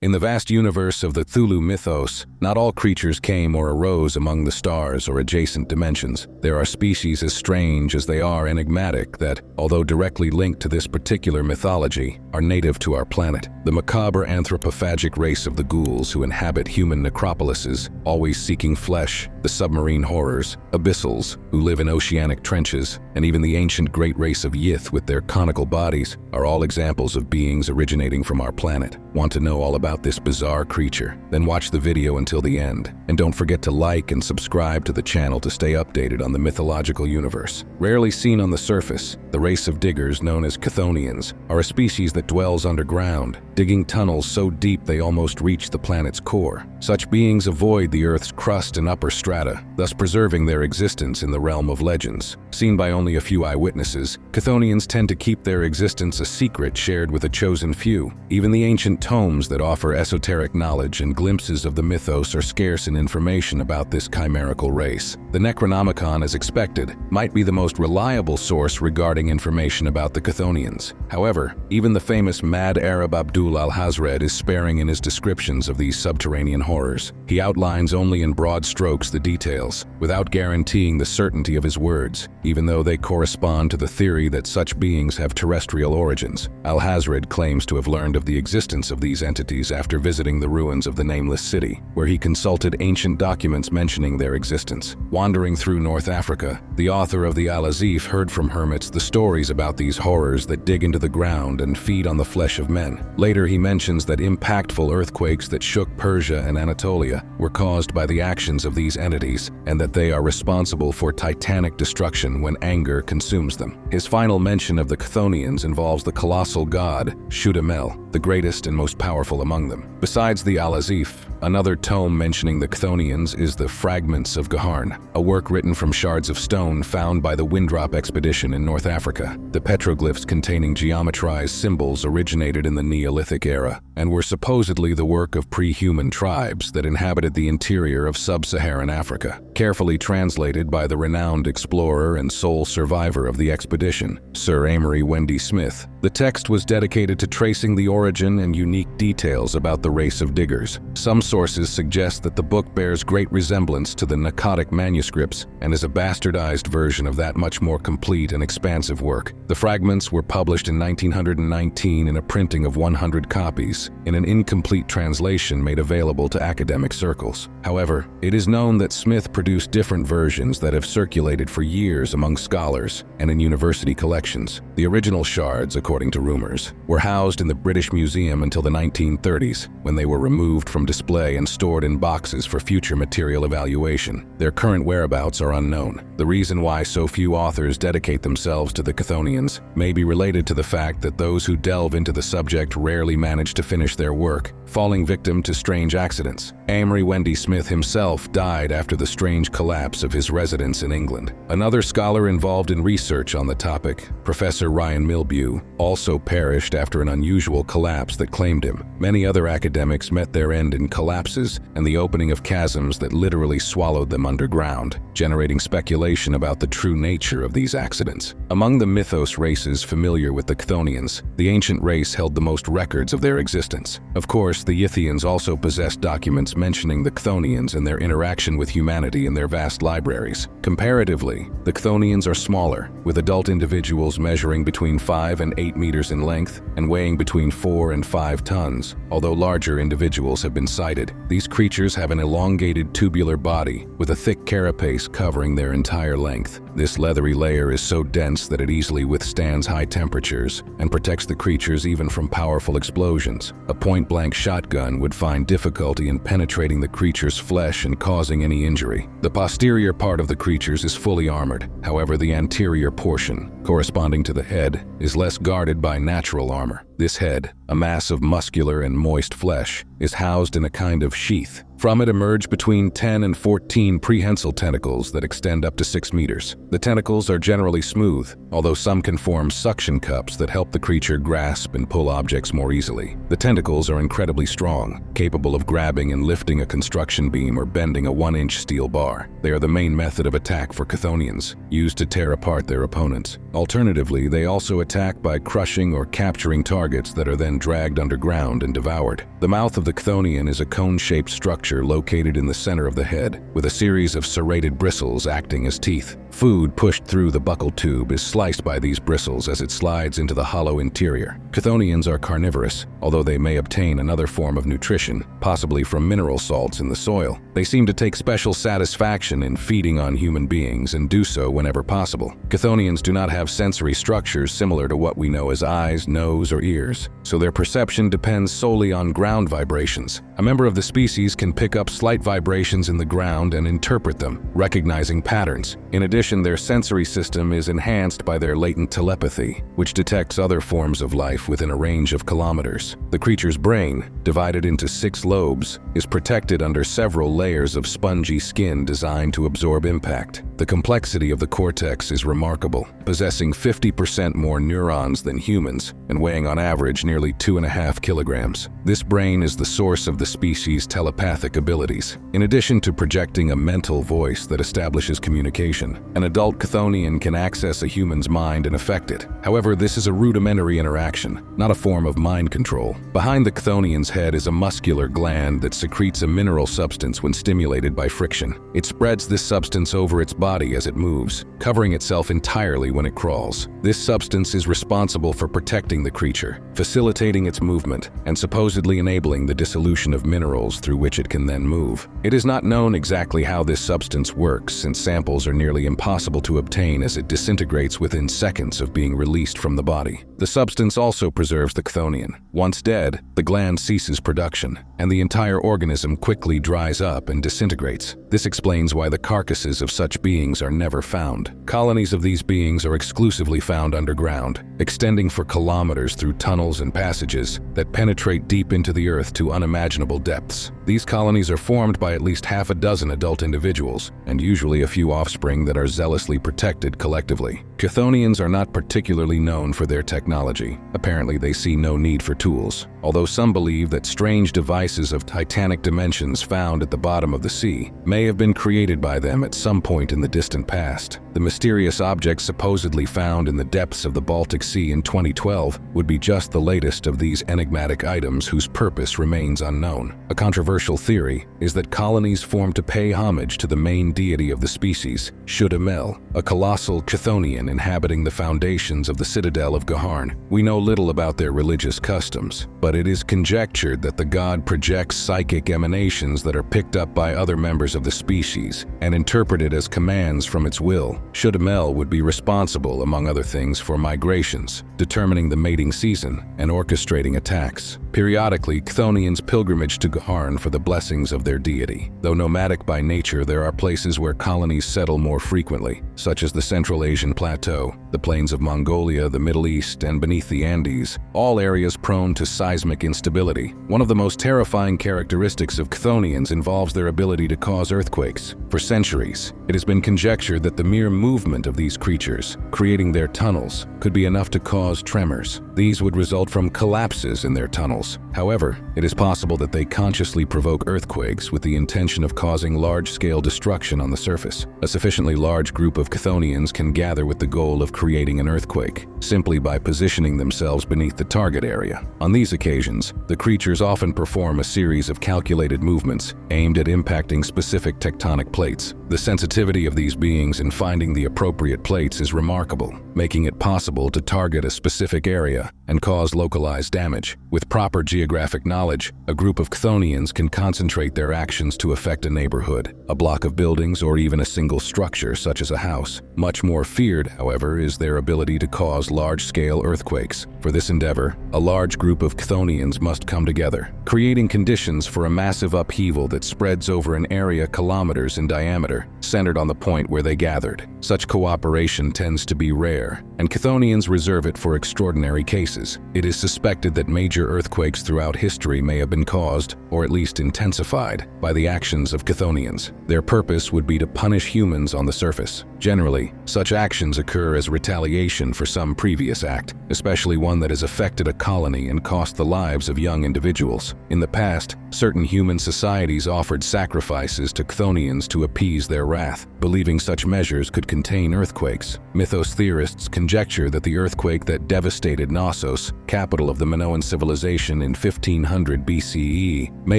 In the vast universe of the Cthulhu Mythos, not all creatures came or arose among the stars or adjacent dimensions. There are species as strange as they are enigmatic that, although directly linked to this particular mythology, are native to our planet. The macabre anthropophagic race of the ghouls who inhabit human necropolises, always seeking flesh, the submarine horrors, abyssals, who live in oceanic trenches, and even the ancient great race of Yith with their conical bodies are all examples of beings originating from our planet. Want to know all about this bizarre creature? Then watch the video until the end. And don't forget to like and subscribe to the channel to stay updated on the mythological universe. Rarely seen on the surface, the race of diggers known as Chthonians are a species that dwells underground, digging tunnels so deep they almost reach the planet's core. Such beings avoid the Earth's crust and upper strata, thus preserving their existence in the realm of legends. Seen by only a few eyewitnesses, Chthonians tend to keep their existence a secret shared with a chosen few. Even the ancient tomes that offer esoteric knowledge and glimpses of the mythos are scarce in information about this chimerical race. The Necronomicon, as expected, might be the most reliable source regarding information about the Chthonians. However, even the famous mad Arab Abdul Al-Hazred is sparing in his descriptions of these subterranean horrors. He outlines only in broad strokes the details, without guaranteeing the certainty of his words, even though they correspond to the theory that such beings have terrestrial origins. Al-Hazred claims to have learned of the existence of these entities after visiting the ruins of the nameless city, where he consulted ancient documents mentioning their existence. Wandering through North Africa, the author of the Al-Azif heard from hermits the stories about these horrors that dig into the ground and feed on the flesh of men. Later he mentions that impactful earthquakes that shook Persia and Anatolia were caused by the actions of these entities, and that they are responsible for titanic destruction when anger consumes them. His final mention of the Chthonians involves the colossal god, Shudde Mell, the greatest and most powerful among them. Besides the Al-Azif, another tome mentioning the Chthonians is the Fragments of Gaharn, a work written from shards of stone found by the Windrop expedition in North Africa. The petroglyphs containing geometrized symbols originated in the Neolithic era and were supposedly the work of pre-human tribes that inhabited the interior of sub-Saharan Africa. Carefully translated by the renowned explorer and sole survivor of the expedition, Sir Amory Wendy Smith, the text was dedicated to tracing the origin and unique details about the race of diggers. Some sources suggest that the book bears great resemblance to the Ctonic manuscripts and is a bastardized version of that much more complete and expansive work. The fragments were published in 1919 in a printing of 100 copies, in an incomplete translation made available to academic circles. However, it is known that Smith produced different versions that have circulated for years among scholars and in university collections. The original shards, according to rumors, were housed in the British Museum until the 1930s, when they were removed from display and stored in boxes for future material evaluation. Their current whereabouts are unknown. The reason why so few authors dedicate themselves to the Chthonians may be related to the fact that those who delve into the subject rarely manage to finish their work, falling victim to strange accidents. Amory Wendy Smith himself died after the strange collapse of his residence in England. Another scholar involved in research on the topic, Professor Ryan Milbew, also perished after an unusual collapse that claimed him. Many other academics met their end in collapses and the opening of chasms that literally swallowed them underground, generating speculation about the true nature of these accidents. Among the mythos races familiar with the Chthonians, the ancient race held the most records of their existence. Of course, the Yithians also possessed documents mentioning the Chthonians and their interaction with humanity in their vast libraries. Comparatively, the Chthonians are smaller, with adult individuals measuring between 5 and 8 meters in length and weighing between 4 and 5 tons. Although larger individuals have been sighted, these creatures have an elongated tubular body with a thick carapace covering their entire length. This leathery layer is so dense that it easily withstands high temperatures and protects the creatures even from powerful explosions. A point-blank shotgun would find difficulty in penetrating the creature's flesh and causing any injury. The posterior part of the creatures is fully armored. However, the anterior portion, corresponding to the head, is less guarded by natural armor. This head, a mass of muscular and moist flesh, is housed in a kind of sheath, From it emerge between 10 and 14 prehensile tentacles that extend up to 6 meters. The tentacles are generally smooth, although some can form suction cups that help the creature grasp and pull objects more easily. The tentacles are incredibly strong, capable of grabbing and lifting a construction beam or bending a 1-inch steel bar. They are the main method of attack for Chthonians, used to tear apart their opponents. Alternatively, they also attack by crushing or capturing targets that are then dragged underground and devoured. The mouth of the Chthonian is a cone-shaped structure located in the center of the head, with a series of serrated bristles acting as teeth. Food pushed through the buccal tube is sliced by these bristles as it slides into the hollow interior. Chthonians are carnivorous, although they may obtain another form of nutrition, possibly from mineral salts in the soil. They seem to take special satisfaction in feeding on human beings and do so whenever possible. Chthonians do not have sensory structures similar to what we know as eyes, nose, or ears, so their perception depends solely on ground vibrations. A member of the species can pick up slight vibrations in the ground and interpret them, recognizing patterns. In addition, their sensory system is enhanced by their latent telepathy, which detects other forms of life within a range of kilometers. The creature's brain, divided into 6 lobes, is protected under several layers of spongy skin designed to absorb impact. The complexity of the cortex is remarkable, possessing 50% more neurons than humans and weighing on average nearly 2.5 kilograms. This brain is the source of the species' telepathic abilities. In addition to projecting a mental voice that establishes communication, an adult Chthonian can access a human's mind and affect it. However, this is a rudimentary interaction, not a form of mind control. Behind the Chthonian's head is a muscular gland that secretes a mineral substance when stimulated by friction. It spreads this substance over its body as it moves, covering itself entirely when it crawls. This substance is responsible for protecting the creature, facilitating its movement, and supposedly enabling the dissolution of minerals through which it can then move. It is not known exactly how this substance works, since samples are nearly impossible to obtain as it disintegrates within seconds of being released from the body. The substance also preserves the Chthonian. Once dead, the gland ceases production, and the entire organism quickly dries up and disintegrates. This explains why the carcasses of such beings are never found. Colonies of these beings are exclusively found underground, extending for kilometers through tunnels and passages that penetrate deep into the earth to unimaginable depths. These colonies are formed by at least half a dozen adult individuals, and usually a few offspring that are zealously protected collectively. Chthonians are not particularly known for their technology. Apparently, they see no need for tools, although some believe that strange devices of titanic dimensions found at the bottom of the sea may have been created by them at some point in the distant past. The mysterious objects supposedly found in the depths of the Baltic Sea in 2012 would be just the latest of these enigmatic items whose purpose remains unknown. A controversial theory is that colonies formed to pay homage to the main deity of the species, Shudde Mell, a colossal Chthonian inhabiting the foundations of the citadel of Gaharn. We know little about their religious customs, but it is conjectured that the god projects psychic emanations that are picked up by other members of the species and interpreted as commands from its will. Shudde Mell would be responsible, among other things, for migrations, determining the mating season, and orchestrating attacks. Periodically, Chthonians pilgrimage to Gaharn for the blessings of their deity. Though nomadic by nature, there are places where colonies settle more frequently, such as the Central Asian Plateau, the plains of Mongolia, the Middle East, and beneath the Andes, all areas prone to seismic instability. One of the most terrifying characteristics of Chthonians involves their ability to cause earthquakes. For centuries, it has been conjectured that the mere movement of these creatures, creating their tunnels, could be enough to cause tremors. These would result from collapses in their tunnels. However, it is possible that they consciously provoke earthquakes with the intention of causing large-scale destruction on the surface. A sufficiently large group of Chthonians can gather with the goal of creating an earthquake, simply by positioning themselves beneath the target area. On these occasions, the creatures often perform a series of calculated movements aimed at impacting specific tectonic plates. The sensitivity of these beings in finding the appropriate plates is remarkable, making it possible to target a specific area and cause localized damage. With proper geographic knowledge, a group of Chthonians can concentrate their actions to affect a neighborhood, a block of buildings, buildings or even a single structure such as a house. Much more feared, however, is their ability to cause large-scale earthquakes. For this endeavor, a large group of Chthonians must come together, creating conditions for a massive upheaval that spreads over an area kilometers in diameter, centered on the point where they gathered. Such cooperation tends to be rare, and Chthonians reserve it for extraordinary cases. It is suspected that major earthquakes throughout history may have been caused, or at least intensified, by the actions of Chthonians. Their purpose would be to punish humans on the surface. Generally, such actions occur as retaliation for some previous act, especially one that has affected a colony and cost the lives of young individuals. In the past, certain human societies offered sacrifices to Chthonians to appease their wrath, believing such measures could contain earthquakes. Mythos theorists conjecture that the earthquake that devastated Knossos, capital of the Minoan civilization in 1500 BCE, may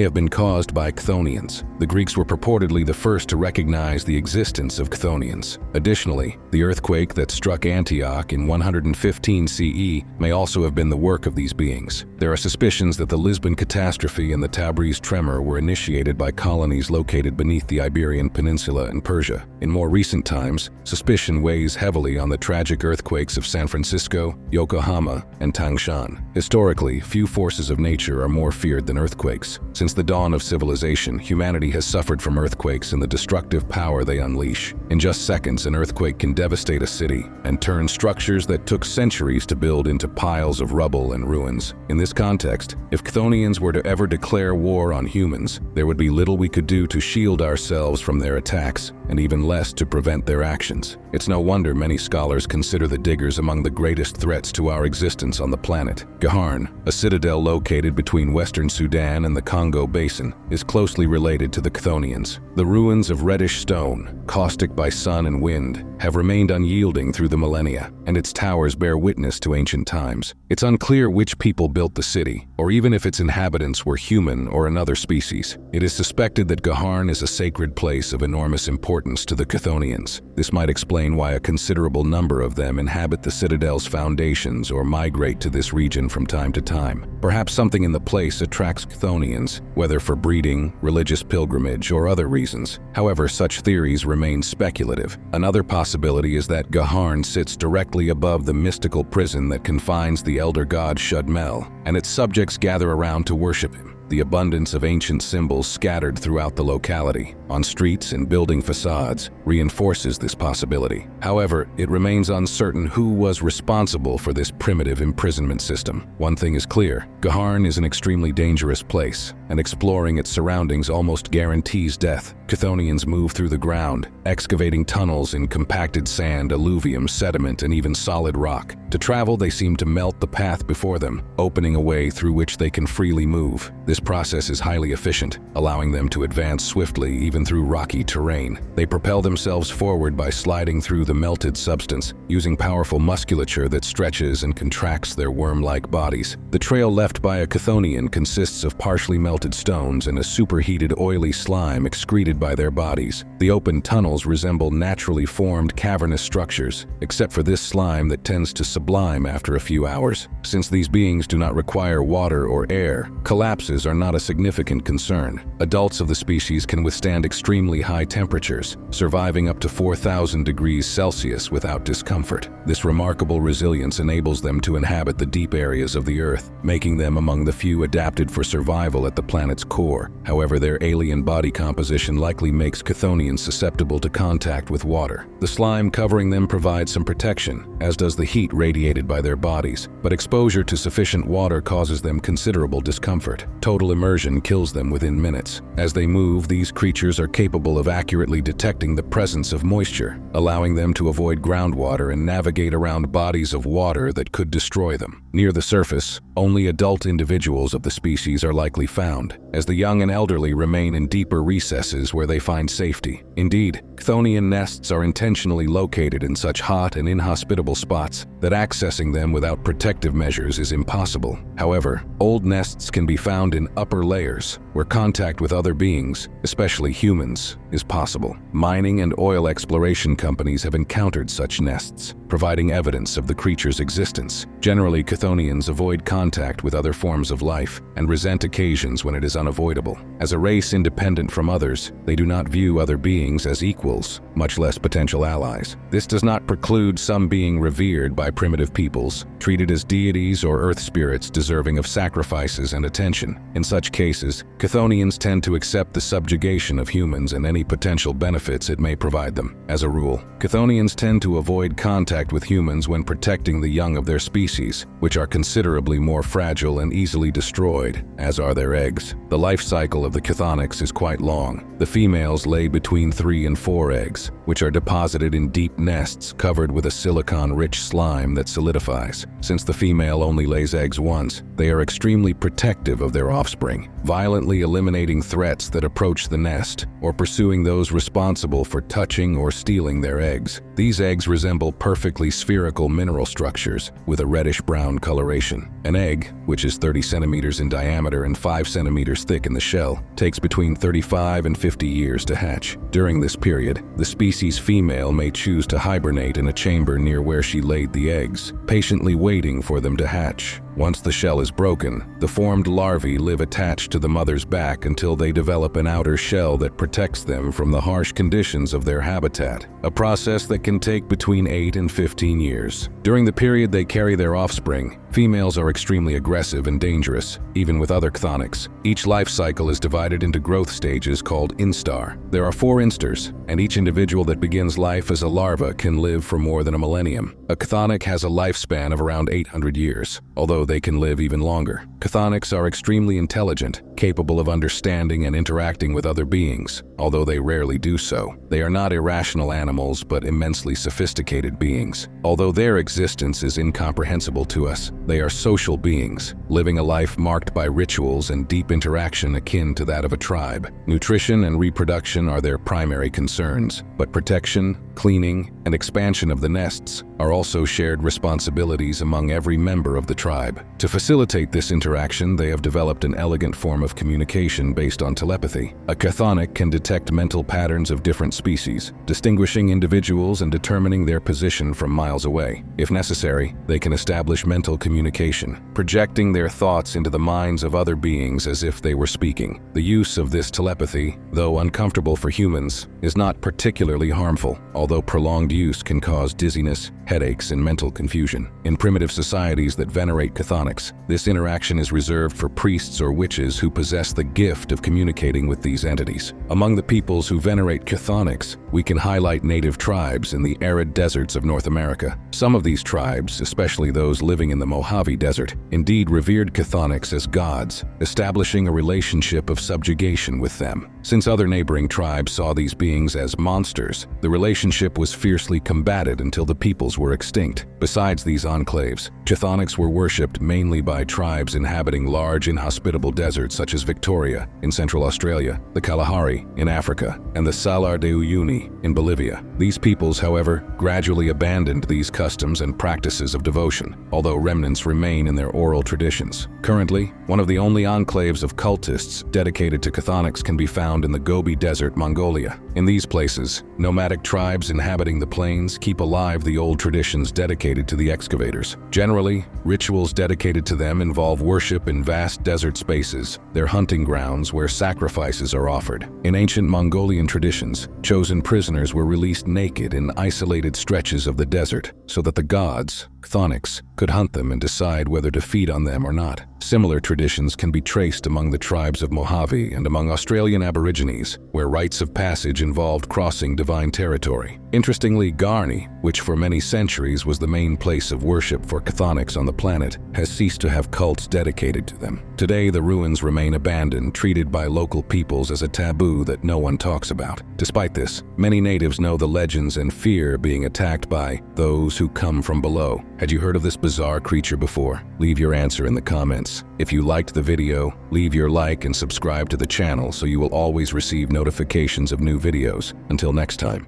have been caused by Chthonians. The Greeks were purportedly the first to recognize the existence of Chthonians. Additionally, the earthquake that struck Antioch in 115 CE may also have been the work of these beings. There are suspicions that the Lisbon catastrophe and the Tabriz tremor were initiated by colonies located beneath the Iberian Peninsula and Persia. In more recent times, suspicion weighs heavily on the tragic earthquakes of San Francisco, Yokohama, and Tangshan. Historically, few forces of nature are more feared than earthquakes. Since the dawn of civilization, humanity has suffered from earthquakes and the destructive power they unleash. In just seconds, an earthquake can devastate a city and turn structures that took centuries to build into piles of rubble and ruins. In this context, if Chthonians were to ever declare war on humans, there would be little we could do to shield ourselves from their attacks, and even less to prevent their actions. It's no wonder many scholars consider the diggers among the greatest threats to our existence on the planet. Gaharn, a citadel located between western Sudan and the Congo Basin, is closely related to the Chthonians. The ruins of reddish stone, caustic by sun and wind, have remained unyielding through the millennia, and its towers bear witness to ancient times. It's unclear which people built the city, or even if its inhabitants were human or another species. It is suspected that Gaharn is a sacred place of enormous importance to the Chthonians. This might explain why a considerable number of them inhabit the citadel's foundations or migrate to this region from time to time. Perhaps something in the place attracts Chthonians, whether for breeding, religious pilgrimage, or other reasons. However, such theories remain speculative. Another possibility is that Gaharn sits directly above the mystical prison that confines the elder god Shudde Mell, and its subjects gather around to worship him. The abundance of ancient symbols scattered throughout the locality, on streets and building facades, reinforces this possibility. However, it remains uncertain who was responsible for this primitive imprisonment system. One thing is clear: Gaharn is an extremely dangerous place, and exploring its surroundings almost guarantees death. Chthonians move through the ground, excavating tunnels in compacted sand, alluvium, sediment, and even solid rock. To travel, they seem to melt the path before them, opening a way through which they can freely move. This process is highly efficient, allowing them to advance swiftly even through rocky terrain. They propel themselves forward by sliding through the melted substance, using powerful musculature that stretches and contracts their worm-like bodies. The trail left by a Chthonian consists of partially melted stones and a superheated oily slime excreted by their bodies. The open tunnels resemble naturally formed cavernous structures, except for this slime that tends to sublime after a few hours. Since these beings do not require water or air, collapses are not a significant concern. Adults of the species can withstand extremely high temperatures, surviving up to 4,000 degrees Celsius without discomfort. This remarkable resilience enables them to inhabit the deep areas of the Earth, making them among the few adapted for survival at the planet's core. However, their alien body composition likely makes Chthonians susceptible to contact with water. The slime covering them provides some protection, as does the heat radiated by their bodies, but exposure to sufficient water causes them considerable discomfort. Total immersion kills them within minutes. As they move, these creatures are capable of accurately detecting the presence of moisture, allowing them to avoid groundwater and navigate around bodies of water that could destroy them. Near the surface, only adult individuals of the species are likely found, as the young and elderly remain in deeper recesses where they find safety. Indeed, Chthonian nests are intentionally located in such hot and inhospitable spots that accessing them without protective measures is impossible. However, old nests can be found in upper layers, where contact with other beings, especially humans, is possible. Mining and oil exploration companies have encountered such nests, providing evidence of the creature's existence. Generally, Chthonians avoid contact with other forms of life and resent occasions when it is unavoidable. As a race independent from others, they do not view other beings as equals, much less potential allies. This does not preclude some being revered by primitive peoples, treated as deities or earth spirits deserving of sacrifices and attention. In such cases, Chthonians tend to accept the subjugation of humans and any potential benefits it may provide them. As a rule, Chthonians tend to avoid contact with humans when protecting the young of their species, which are considerably more fragile and easily destroyed, as are their eggs. The life cycle of the Ctonics is quite long. The females lay between 3 and 4 eggs, which are deposited in deep nests covered with a silicon-rich slime that solidifies. Since the female only lays eggs once, they are extremely protective of their offspring, violently eliminating threats that approach the nest or pursuing those responsible for touching or stealing their eggs. These eggs resemble perfectly spherical mineral structures with a reddish-brown coloration. An egg, which is 30 centimeters in diameter and 5 centimeters thick in the shell, takes between 35 and 50 years to hatch. During this period, the species female may choose to hibernate in a chamber near where she laid the eggs, patiently waiting for them to hatch. Once the shell is broken, the formed larvae live attached to the mother's back until they develop an outer shell that protects them from the harsh conditions of their habitat, a process that can take between 8 and 15 years. During the period they carry their offspring, females are extremely aggressive and dangerous, even with other Ctonics. Each life cycle is divided into growth stages called instar. There are 4 instars, and each individual that begins life as a larva can live for more than a millennium. A Ctonic has a lifespan of around 800 years, although they can live even longer. Ctonics are extremely intelligent, capable of understanding and interacting with other beings, although they rarely do so. They are not irrational animals, but immensely sophisticated beings. Although their existence is incomprehensible to us, they are social beings, living a life marked by rituals and deep interaction akin to that of a tribe. Nutrition and reproduction are their primary concerns, but protection, cleaning, and expansion of the nests are also shared responsibilities among every member of the tribe. To facilitate this interaction, they have developed an elegant form of communication based on telepathy. A Chthonic can detect mental patterns of different species, distinguishing individuals and determining their position from miles away. If necessary, they can establish mental communication, projecting their thoughts into the minds of other beings as if they were speaking. The use of this telepathy, though uncomfortable for humans, is not particularly harmful, although prolonged use can cause dizziness, headaches, and mental confusion. In primitive societies that venerate Chthonics, this interaction is reserved for priests or witches who possess the gift of communicating with these entities. Among the peoples who venerate Chthonics, we can highlight native tribes in the arid deserts of North America. Some of these tribes, especially those living in the Mojave Desert, indeed revered Chthonics as gods, establishing a relationship of subjugation with them. Since other neighboring tribes saw these beings as monsters, the relationship was fiercely combated until the peoples were extinct. Besides these enclaves, Chthonics were worshipped mainly by tribes inhabiting large inhospitable deserts such as Victoria in Central Australia, the Kalahari in Africa, and the Salar de Uyuni in Bolivia. These peoples, however, gradually abandoned these customs and practices of devotion, although remnants remain in their oral traditions. Currently, one of the only enclaves of cultists dedicated to Chthonics can be found in the Gobi Desert, Mongolia. In these places, nomadic tribes inhabiting the plains keep alive the old traditions dedicated to the excavators. Generally, rituals dedicated to them involve worship in vast desert spaces, their hunting grounds where sacrifices are offered. In ancient Mongolian traditions, chosen prisoners were released naked in isolated stretches of the desert so that the gods, Chthonics, could hunt them and decide whether to feed on them or not. Similar traditions can be traced among the tribes of Mojave and among Australian Aborigines, where rites of passage involved crossing divine territory. Interestingly, Garni, which for many centuries was the main place of worship for Chthonics on the planet, has ceased to have cults dedicated to them. Today, the ruins remain abandoned, treated by local peoples as a taboo that no one talks about. Despite this, many natives know the legends and fear being attacked by those who come from below. Had you heard of this bizarre creature before? Leave your answer in the comments. If you liked the video, leave your like and subscribe to the channel so you will always receive notifications of new videos. Until next time.